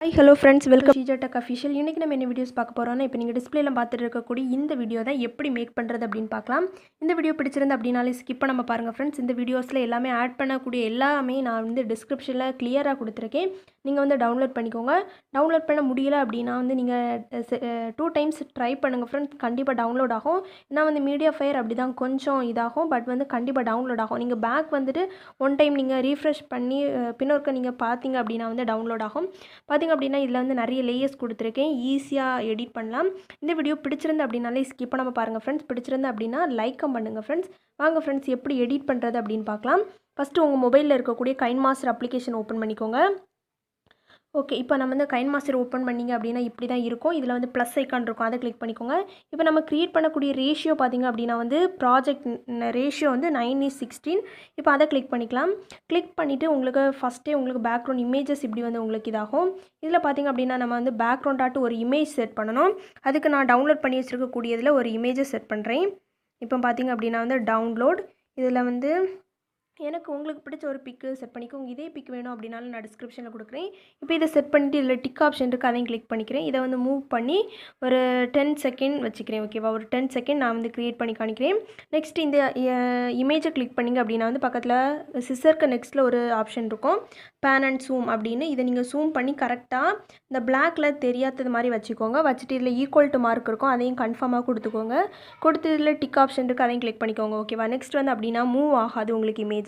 Hi, hello friends, welcome to Sheeja Tech Official. இன்னைக்கு நம்ம என்ன வீடியோஸ் பார்க்க போறோம்னா இப்போ நீங்க டிஸ்ப்ளேல பார்த்துட்டு இருக்கக்கூடிய இந்த வீடியோ தான் எப்படி மேக் பண்றது அப்படினு பார்க்கலாம். இந்த வீடியோ பிடிச்சிருந்தா அப்படினாலே ஸ்கிப் பண்ணாம பாருங்க फ्रेंड्स. இந்த வீடியோஸ்ல எல்லாமே ஆட் பண்ணக்கூடிய எல்லாமே நான் வந்து டிஸ்கிரிப்ஷன்ல கிளியரா கொடுத்திருக்கேன். நீங்க வந்து டவுன்லோட் பண்ணிக்கோங்க. டவுன்லோட் பண்ண முடியல அப்படினா வந்து நீங்க 2 டைம்ஸ் ட்ரை பண்ணுங்க फ्रेंड्स. கண்டிப்பா டவுன்லோட் ஆகும். நான் வந்து மீடியா ஃபயர் அப்படி தான் கொஞ்சம் இதாகும், பட் வந்து கண்டிப்பா டவுன்லோட் ஆகும். நீங்க பேக் வந்துட்டு ஒன் டைம் நீங்க ரீஃப்ரெஷ் பண்ணி பின்னொருக்க நீங்க பாத்தீங்க அப்படினா வந்து டவுன்லோட் ஆகும். பாத்தீங்க அப்படினா இதுல வந்து நிறைய லேயர்ஸ் கொடுத்திருக்கேன். ஈஸியா எடிட் பண்ணலாம். இந்த வீடியோ பிடிச்சிருந்தா அப்படினாலே ஸ்கிப் பண்ணாம பாருங்க फ्रेंड्स. பிடிச்சிருந்தா அப்படினா லைக் பண்ணுங்க फ्रेंड्स. வாங்க फ्रेंड्स எப்படி எடிட் பண்றது அப்படினு பார்க்கலாம். ஃபர்ஸ்ட் உங்க மொபைல்ல இருக்கக்கூடிய கைன்மாஸ்டர் அப்ளிகேஷன் ஓபன் பண்ணிக்கோங்க. ஓகே, இப்போ நம்ம வந்து கைன்மாஸ்டர் ஓப்பன் பண்ணிங்க அப்படின்னா இப்படி தான் இருக்கும். இதில் வந்து ப்ளஸ் ஐக்கான் இருக்கும், அதை கிளிக் பண்ணிக்கோங்க. இப்போ நம்ம க்ரியேட் பண்ணக்கூடிய ரேஷியோ பார்த்திங்க அப்படின்னா வந்து ப்ராஜெக்ட் ரேஷியோ வந்து 9:16. இப்போ அதை கிளிக் பண்ணிக்கலாம். கிளிக் பண்ணிவிட்டு உங்களுக்கு ஃபஸ்ட்டே உங்களுக்கு பேக்ரவுண்ட் இமேஜஸ் இப்படி வந்து உங்களுக்கு இதாகும். இதில் பார்த்திங்க அப்படின்னா நம்ம வந்து பேக்ரவுண்டாட்டு ஒரு இமேஜ் செட் பண்ணணும். அதுக்கு நான் டவுன்லோட் பண்ணி வச்சுருக்கக்கூடியதில் ஒரு இமேஜை செட் பண்ணுறேன். இப்போ பார்த்திங்க அப்படின்னா வந்து டவுன்லோட், இதில் வந்து எனக்கு உங்களுக்கு பிடிச்ச ஒரு பிக்கு செட் பண்ணிக்கோங்க. இதே பிக் வேணும் அப்படினாலும் நான் டிஸ்கிரிப்ஷனில் கொடுக்குறேன். இப்போ இதை செட் பண்ணிவிட்டு இதில் டிக் ஆப்ஷன் இருக்குது, அதையும் கிளிக் பண்ணிக்கிறேன். இதை வந்து மூவ் பண்ணி ஒரு 10 செகண்ட் வச்சுக்கிறேன். ஓகேவா, ஒரு 10 செகண்ட் நான் வந்து க்ரியேட் பண்ணி காணிக்கிறேன். நெக்ஸ்ட் இந்த இமேஜை கிளிக் பண்ணிங்க அப்படின்னா வந்து பக்கத்தில் சிசருக்கு நெக்ஸ்ட்டில் ஒரு ஆப்ஷன் இருக்கும், பேன் அண்ட் ஜூம் அப்படின்னு. இதை நீங்கள் ஜூம் பண்ணி கரெக்டாக இந்த பிளாக் கலர் தெரியாதது மாதிரி வச்சுக்கோங்க. வச்சுட்டு இதில் ஈக்குவல் டு மார்க் இருக்கும், அதையும் கன்ஃபார்மாக கொடுத்துக்கோங்க. கொடுத்து இதில் டிக் ஆப்ஷன் இருக்குது, அதையும் கிளிக் பண்ணிக்கோங்க. ஓகேவா, நெக்ஸ்ட் வந்து அப்படின்னா மூவ் ஆகாது உங்களுக்கு இமேஜ்.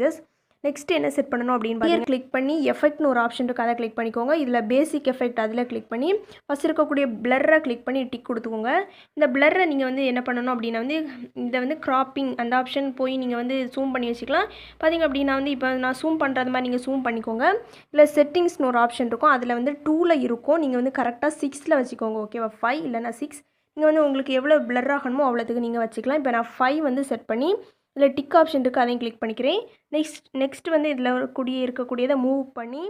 நெக்ஸ்ட் என்ன செட் பண்ணணும் அப்படின்னு பார்த்தீங்கன்னா கிளிக் பண்ணி எஃபெக்ட்னு ஒரு ஆப்ஷன் இருக்குது, அதை கிளிக் பண்ணிக்கோங்க. இதில் பேசிக் எஃபெக்ட் அதில் கிளிக் பண்ணி ஃபஸ்ட் இருக்கக்கூடிய பிளர்ரை கிளிக் பண்ணி டிக் கொடுத்துக்கோங்க. இந்த பிளர்ரை நீங்கள் வந்து என்ன பண்ணணும் அப்படின்னா வந்து இதை வந்து கிராப்பிங் அந்த ஆப்ஷன் போய் நீங்கள் வந்து ஜூம் பண்ணி வச்சுக்கலாம். பார்த்தீங்க அப்படின்னா வந்து இப்போ நான் ஜூம் பண்ணுறது மாதிரி நீங்கள் ஜூம் பண்ணிக்கோங்க. இல்லை செட்டிங்ஸ்னு ஒரு ஆப்ஷன் இருக்கும், அதில் வந்து 2ல் இருக்கும். நீங்கள் வந்து கரெக்டாக 6ல் வச்சுக்கோங்க. ஓகேவா, 5 இல்லைனா 6. நீங்கள் வந்து உங்களுக்கு எவ்வளோ பிளர் ஆகணுமோ அவ்வளோத்துக்கு நீங்கள் வச்சுக்கலாம். இப்போ நான் 5 வந்து செட் பண்ணி இதில் டிக் ஆப்ஷன் இருக்குது, அதையும் கிளிக் பண்ணிக்கிறேன். நெக்ஸ்ட் வந்து இதில் இருக்கக்கூடியதை மூவ் பண்ணி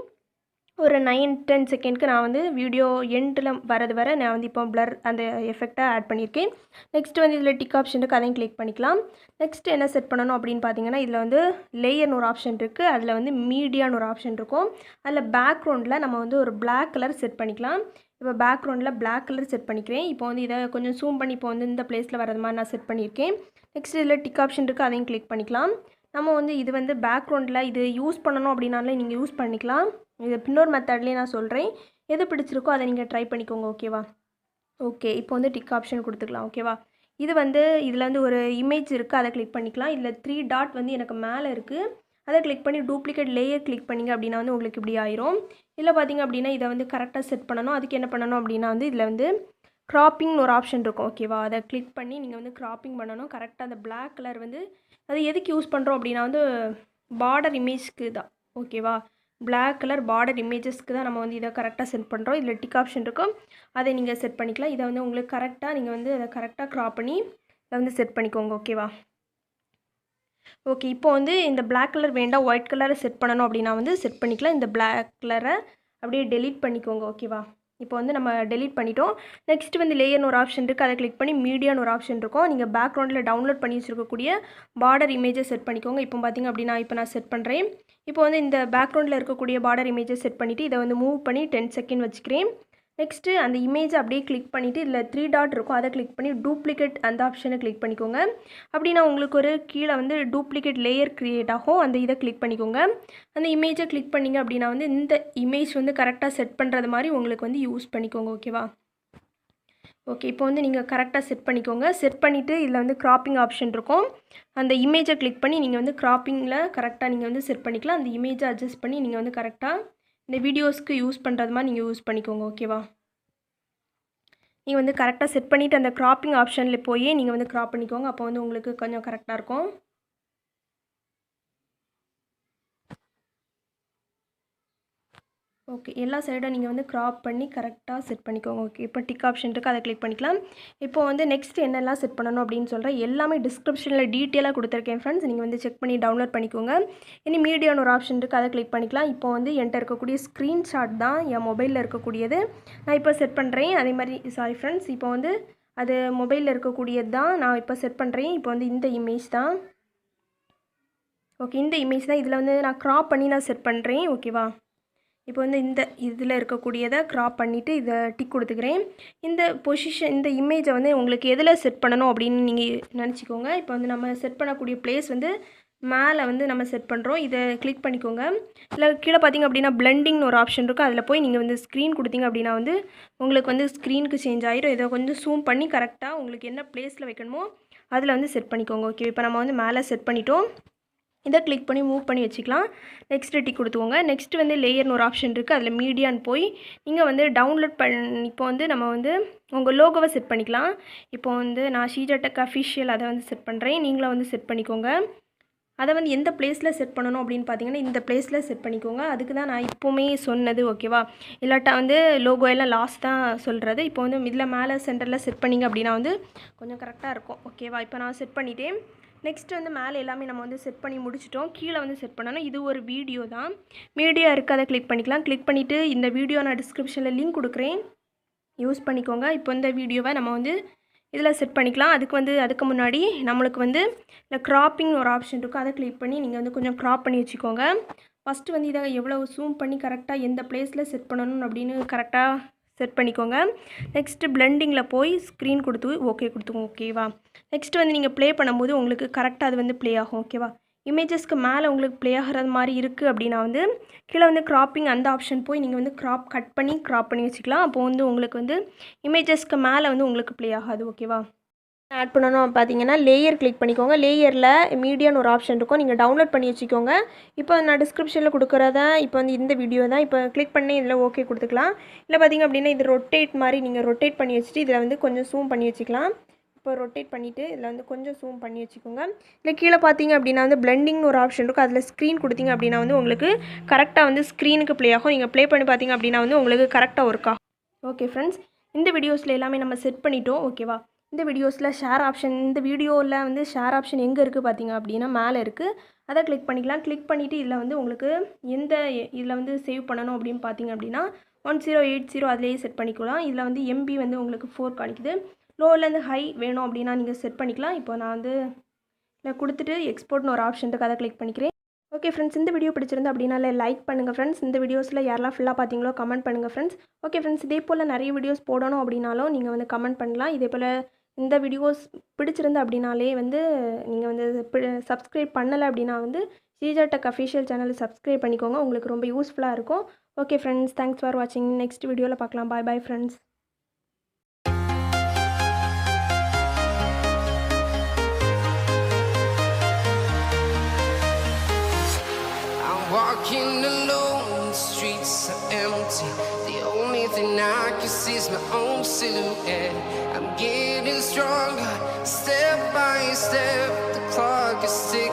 ஒரு 9-10 செகண்ட்க்கு நான் வந்து வீடியோ எண்டில் வரது வர நான் வந்து இப்போ பிளர் அந்த எஃபெக்டை ஆட் பண்ணியிருக்கேன். நெக்ஸ்ட் வந்து இதில் டிக் ஆப்ஷன் இருக்குது, அதையும் கிளிக் பண்ணிக்கலாம். நெக்ஸ்ட் என்ன செட் பண்ணணும் அப்படின்னு பார்த்தீங்கன்னா இதில் வந்து லேயர்னு ஒரு ஆப்ஷன் இருக்குது, அதில் வந்து மீடியான்னு ஒரு ஆப்ஷன் இருக்கும். அதில் பேக்ரவுண்டில் நம்ம வந்து ஒரு பிளாக் கலர் செட் பண்ணிக்கலாம். இப்போ பேக்ரவுண்டில் பிளாக் கலர் செட் பண்ணிக்கிறேன். இப்போ வந்து இதை கொஞ்சம் ஜூம் பண்ணி இப்போ வந்து இந்த பிளேஸில் வரது மாதிரி நான் செட் பண்ணியிருக்கேன். நெக்ஸ்ட் இதில் டிக் ஆப்ஷன் இருக்குது, அதையும் கிளிக் பண்ணிக்கலாம். நம்ம வந்து இது வந்து பேக்ரவுண்டில் இது யூஸ் பண்ணணும் அப்படின்னாலே நீங்கள் யூஸ் பண்ணிக்கலாம். இது இன்னொரு மெத்தட்லேயே நான் சொல்கிறேன். எது பிடிச்சிருக்கோ அதை நீங்கள் ட்ரை பண்ணிக்கோங்க. ஓகேவா, ஓகே, இப்போ வந்து டிக் ஆப்ஷன் கொடுத்துக்கலாம். ஓகேவா, இது வந்து இதில் வந்து ஒரு இமேஜ் இருக்குது, அதை கிளிக் பண்ணிக்கலாம். இதில் 3 டாட் வந்து எனக்கு மேலே இருக்குது, அதை கிளிக் பண்ணி டூப்ளிகேட் லேயர் கிளிக் பண்ணிங்க அப்படின்னா வந்து உங்களுக்கு இப்படி ஆயிரும். இல்லை பார்த்தீங்க அப்படின்னா இதை வந்து கரெக்டாக செட் பண்ணணும். அதுக்கு என்ன பண்ணணும் அப்படின்னா வந்து இதில் வந்து க்ராப்பிங்னு ஒரு ஆப்ஷன் இருக்கும். ஓகேவா, அதை கிளிக் பண்ணி நீங்கள் வந்து க்ராப்பிங் பண்ணணும். கரெக்டாக அந்த பிளாக் கலர் வந்து அது எதுக்கு யூஸ் பண்ணுறோம் அப்படின்னா வந்து பார்டர் இமேஜ்க்கு தான். ஓகேவா, பிளாக் கலர் பார்டர் இமேஜஸ்க்கு தான் நம்ம வந்து இதை கரெக்டாக செட் பண்ணுறோம். இதில் டிக் ஆப்ஷன் இருக்கும், அதை நீங்கள் செட் பண்ணிக்கலாம். இதை வந்து உங்களுக்கு கரெக்டாக நீங்கள் வந்து அதை கரெக்டாக க்ராப் பண்ணி இதை வந்து செட் பண்ணிக்கோங்க. ஓகேவா, ஓகே, இப்போ வந்து இந்த பிளாக் கலர் வேண்டாம், ஒயிட் கலரை செட் பண்ணணும் அப்படின்னா வந்து செட் பண்ணிக்கலாம். இந்த பிளாக் கலரை அப்படியே டெலீட் பண்ணிக்கோங்க. ஓகேவா, இப்போ வந்து நம்ம டெலீட் பண்ணிட்டோம். நெக்ஸ்ட் வந்து லேயர்னு ஒரு ஆப்ஷன் இருக்குது, அதை கிளிக் பண்ணி மீடியான்னு ஒரு ஆப்ஷன் இருக்கும். நீங்கள் பேக்ரவுண்டில் டவுன்லோட் பண்ணி வச்சுருக்கக்கூடிய பார்டர் இமேஜை செட் பண்ணிக்கோங்க. இப்போ பார்த்திங்க அப்படின்னா இப்போ நான் செட் பண்ணுறேன். இப்போ வந்து இந்த பேக்ரவுண்டில் இருக்கக்கூடிய பார்டர் இமேஜை செட் பண்ணிவிட்டு இதை வந்து மூவ் பண்ணி 10 செகண்ட் வச்சுக்கிறேன். நெக்ஸ்ட்டு அந்த இமேஜை அப்படியே கிளிக் பண்ணிவிட்டு இதில் 3 டாட் இருக்கும், அதை கிளிக் பண்ணி டூப்ளிகேட் அந்த ஆப்ஷனை கிளிக் பண்ணிக்கோங்க. அப்படின்னா உங்களுக்கு ஒரு கீழே வந்து டூப்ளிகேட் லேயர் க்ரியேட் ஆகும், அந்த இதை கிளிக் பண்ணிக்கோங்க. அந்த இமேஜை கிளிக் பண்ணிங்க அப்படின்னா வந்து இந்த இமேஜ் வந்து கரெக்டாக செட் பண்ணுறது மாதிரி உங்களுக்கு வந்து யூஸ் பண்ணிக்கோங்க. ஓகேவா, ஓகே, இப்போ வந்து நீங்கள் கரெக்டாக செட் பண்ணிக்கோங்க. செட் பண்ணிவிட்டு இதில் வந்து க்ராப்பிங் ஆப்ஷன் இருக்கும், அந்த இமேஜை கிளிக் பண்ணி நீங்கள் வந்து க்ராப்பிங்கில் கரெக்டாக நீங்கள் வந்து செட் பண்ணிக்கலாம். அந்த இமேஜை அட்ஜஸ்ட் பண்ணி நீங்கள் வந்து கரெக்டாக இந்த வீடியோஸ்க்கு யூஸ் பண்ணுறது மாதிரி நீங்கள் யூஸ் பண்ணிக்கோங்க. ஓகேவா, நீங்கள் வந்து கரெக்டாக செட் பண்ணிவிட்டு அந்த க்ராப்பிங் ஆப்ஷனில் போய் நீங்கள் வந்து க்ராப் பண்ணிக்கோங்க. அப்போ வந்து உங்களுக்கு கொஞ்சம் கரெக்டாக இருக்கும். ஓகே, எல்லா சைடும் நீங்கள் வந்து க்ராப் பண்ணி கரெக்டாக செட் பண்ணிக்கோங்க. ஓகே, இப்போ டிக் ஆப்ஷன் இருக்குது, அதை கிளிக் பண்ணிக்கலாம். இப்போ வந்து நெக்ஸ்ட் என்னெல்லாம் செட் பண்ணணும் அப்படின்னு சொல்கிறேன். எல்லாமே டிஸ்கிரிப்ஷனில் டீட்டெயிலாக கொடுத்துருக்கேன் ஃப்ரெண்ட்ஸ், நீங்கள் வந்து செக் பண்ணி டவுன்லோட் பண்ணிக்கோங்க. இனி மீடியான்னு ஒரு ஆப்ஷன் இருக்குது, அதை கிளிக் பண்ணிக்கலாம். இப்போ வந்து என்கிட்ட இருக்கக்கூடிய ஸ்க்ரீன்ஷாட் தான் என் மொபைலில் இருக்கக்கூடியது, நான் இப்போ செட் பண்ணுறேன். அதே மாதிரி சாரி ஃப்ரெண்ட்ஸ், இப்போ வந்து அது மொபைலில் இருக்கக்கூடியது தான் நான் இப்போ செட் பண்ணுறேன். இப்போ வந்து இந்த இமேஜ் தான். ஓகே, இந்த இமேஜ் தான் இதில் வந்து நான் க்ராப் பண்ணி நான் செட் பண்ணுறேன். ஓகேவா, இப்போ வந்து இந்த இதில் இருக்கக்கூடியதை க்ராப் பண்ணிவிட்டு இதை டிக் கொடுத்துக்கிறேன். இந்த பொசிஷன் இந்த இமேஜை வந்து உங்களுக்கு எதில் செட் பண்ணணும் அப்படின்னு நீங்கள் நினச்சிக்கோங்க. இப்போ வந்து நம்ம செட் பண்ணக்கூடிய பிளேஸ் வந்து மேலே வந்து நம்ம செட் பண்ணுறோம். இதை கிளிக் பண்ணிக்கோங்க. இல்லை கீழே பார்த்திங்க அப்படின்னா பிளெண்டிங்னு ஒரு ஆப்ஷன் இருக்குது. அதில் போய் நீங்கள் வந்து ஸ்க்ரீன் கொடுத்தீங்க அப்படின்னா வந்து உங்களுக்கு வந்து ஸ்க்ரீனுக்கு சேஞ்ச் ஆகிடும். இதை கொஞ்சம் ஜூம் பண்ணி கரெக்டாக உங்களுக்கு என்ன பிளேஸில் வைக்கணுமோ அதில் வந்து செட் பண்ணிக்கோங்க. ஓகே, இப்போ நம்ம வந்து மேலே செட் பண்ணிட்டோம். இதை கிளிக் பண்ணி மூவ் பண்ணி வச்சுக்கலாம். நெக்ஸ்ட்டு டிக் கொடுத்துக்கோங்க. நெக்ஸ்ட்டு வந்து லேயர்னு ஒரு ஆப்ஷன் இருக்குது. அதில் மீடியான்னு போய் நீங்கள் வந்து டவுன்லோட் இப்போ வந்து நம்ம வந்து உங்கள் லோகோவை செட் பண்ணிக்கலாம். இப்போ வந்து நான் ஷீஜா டெக் அஃபிஷியல் அதை வந்து செட் பண்ணுறேன். நீங்களும் வந்து செட் பண்ணிக்கோங்க. அதை வந்து எந்த பிளேஸில் செட் பண்ணணும் அப்படின்னு பார்த்தீங்கன்னா இந்த பிளேஸில் செட் பண்ணிக்கோங்க. அதுக்கு தான் நான் இப்போவுமே சொன்னது. ஓகேவா? இல்லாட்டா வந்து லோகோ எல்லாம் லாஸ்ட் தான் சொல்கிறது. இப்போ வந்து இதில் மேலே சென்டரில் செட் பண்ணிங்க அப்படின்னா வந்து கொஞ்சம் கரெக்டாக இருக்கும். ஓகேவா? இப்போ நான் செட் பண்ணிட்டேன். நெக்ஸ்ட் வந்து மேலே எல்லாமே நம்ம வந்து செட் பண்ணி முடிச்சிட்டோம். கீழே வந்து செட் பண்ணணும். இது ஒரு வீடியோ தான். மீடியா இருக்குது, அதை கிளிக் பண்ணிக்கலாம். கிளிக் பண்ணிவிட்டு இந்த வீடியோ நான் டிஸ்கிரிப்ஷனில் லிங்க் கொடுக்குறேன், யூஸ் பண்ணிக்கோங்க. இப்போ இந்த வீடியோவை நம்ம வந்து இதில் செட் பண்ணிக்கலாம். அதுக்கு முன்னாடி நம்மளுக்கு வந்து இந்த க்ராப்பிங் ஒரு ஆப்ஷன் இருக்கும். அதை கிளிக் பண்ணி நீங்கள் வந்து கொஞ்சம் க்ராப் பண்ணி வச்சுக்கோங்க. ஃபஸ்ட்டு வந்து இதை எவ்வளோ ஜூம் பண்ணி கரெக்டாக எந்த பிளேஸில் செட் பண்ணணும் அப்படின்னு கரெக்டாக செட் பண்ணிக்கோங்க. நெக்ஸ்ட்டு பிளெண்டிங்கில் போய் ஸ்க்ரீன் கொடுத்து ஓகே கொடுத்துக்கோங்க. ஓகேவா? நெக்ஸ்ட்டு வந்து நீங்கள் ப்ளே பண்ணும்போது உங்களுக்கு கரெக்டாக அது வந்து ப்ளே ஆகும். ஓகேவா? இமேஜஸ்க்கு மேலே உங்களுக்கு ப்ளே ஆகிறது மாதிரி இருக்குது அப்படின்னா வந்து கீழே வந்து க்ராப்பிங் அந்த ஆப்ஷன் போய் நீங்கள் வந்து கட் பண்ணி வச்சுக்கலாம். அப்போது வந்து உங்களுக்கு வந்து இமேஜஸ்க்கு மேலே வந்து உங்களுக்கு ப்ளே ஆகாது. ஓகேவா? ஆட் பண்ணணும் பார்த்தீங்கன்னா லேயர் கிளிக் பண்ணிக்கோங்க. லேயரில் மீடியான்னு ஒரு ஆப்ஷன் இருக்கும். நீங்கள் டவுன்லோட் பண்ணி வச்சுக்கோங்க. இப்போ நான் டிஸ்கிரிப்ஷனில் கொடுக்குறத இப்போ வந்து இந்த வீடியோ தான். இப்போ கிளிக் பண்ணி இதில் ஓகே கொடுத்துக்கலாம். இல்லை பார்த்திங்க அப்படின்னா இது ரொட்டேட் மாதிரி நீங்கள் ரொட்டேட் பண்ணி வச்சுட்டு இதில் வந்து கொஞ்சம் ஜூம் பண்ணி வச்சுக்கலாம். இப்போ ரொட்டேட் பண்ணிவிட்டு இதில் வந்து கொஞ்சம் ஜூம் பண்ணி வச்சுக்கோங்க. இல்லை கீழே பார்த்தீங்க அப்படின்னா வந்து பிளெண்டிங்னு ஒரு ஆப்ஷன் இருக்கும். அதில் ஸ்க்ரீன் கொடுத்தீங்க அப்படின்னா வந்து உங்களுக்கு கரெக்டாக வந்து ஸ்க்ரீனுக்கு ப்ளே ஆகும். நீங்கள் ப்ளே பண்ணி பார்த்தீங்க அப்படின்னா வந்து உங்களுக்கு கரெக்டாக ஒர்க் ஆகும். ஓகே ஃப்ரெண்ட்ஸ், இந்த வீடியோஸில் எல்லாமே நம்ம செட் பண்ணிட்டோம். ஓகேவா? இந்த வீடியோஸில் ஷேர் ஆப்ஷன், இந்த வீடியோவில் வந்து ஷேர் ஆப்ஷன் எங்கே இருக்குது பார்த்தீங்க அப்படின்னா மேலே இருக்குது. அதை கிளிக் பண்ணிக்கலாம். கிளிக் பண்ணிவிட்டு இதில் வந்து உங்களுக்கு இதில் வந்து சேவ் பண்ணணும் அப்படின்னு பார்த்தீங்க அப்படின்னா 1080 அதிலேயே செட் பண்ணிக்கலாம். இதில் வந்து MB வந்து உங்களுக்கு 4 காணிக்குது. லோலேருந்து ஹை வேணும் அப்படின்னா நீங்கள் செட் பண்ணிக்கலாம். இப்போ நான் வந்து இதில் கொடுத்துட்டு எக்ஸ்போர்ட்னு ஒரு ஆப்ஷன் இருக்குது, அதை கிளிக் பண்ணிக்கிறேன். ஓகே ஃப்ரெண்ட்ஸ், இந்த வீடியோ பிடிச்சிருந்தா அப்படின்னா லைக் பண்ணுங்கள் ஃப்ரெண்ட்ஸ். இந்த வீடியோஸில் யாரெல்லாம் ஃபுல்லாக பார்த்தீங்களோ கமெண்ட் பண்ணுங்கள் ஃப்ரெண்ட்ஸ். ஓகே ஃப்ரெண்ட்ஸ், இதே போல் நிறைய வீடியோஸ் போடணும் அப்படின்னாலும் நீங்கள் வந்து கமெண்ட் பண்ணலாம். இதே போல் இந்த வீடியோஸ் பிடிச்சிருந்து அப்படின்னாலே வந்து நீங்கள் வந்து சப்ஸ்கிரைப் பண்ணலை அப்படின்னா வந்து Sheeja tech official channel subscribe பண்ணிக்கோங்க. உங்களுக்கு ரொம்ப யூஸ்ஃபுல்லாக இருக்கும். ஓகே ஃப்ரெண்ட்ஸ், தேங்க்ஸ் ஃபார் வாட்சிங். நெக்ஸ்ட் வீடியோவில் பார்க்கலாம். Bye friends. Walking alone, the streets are empty. The only thing I can see is my own silhouette. I'm getting stronger, step by step. The clock is ticking.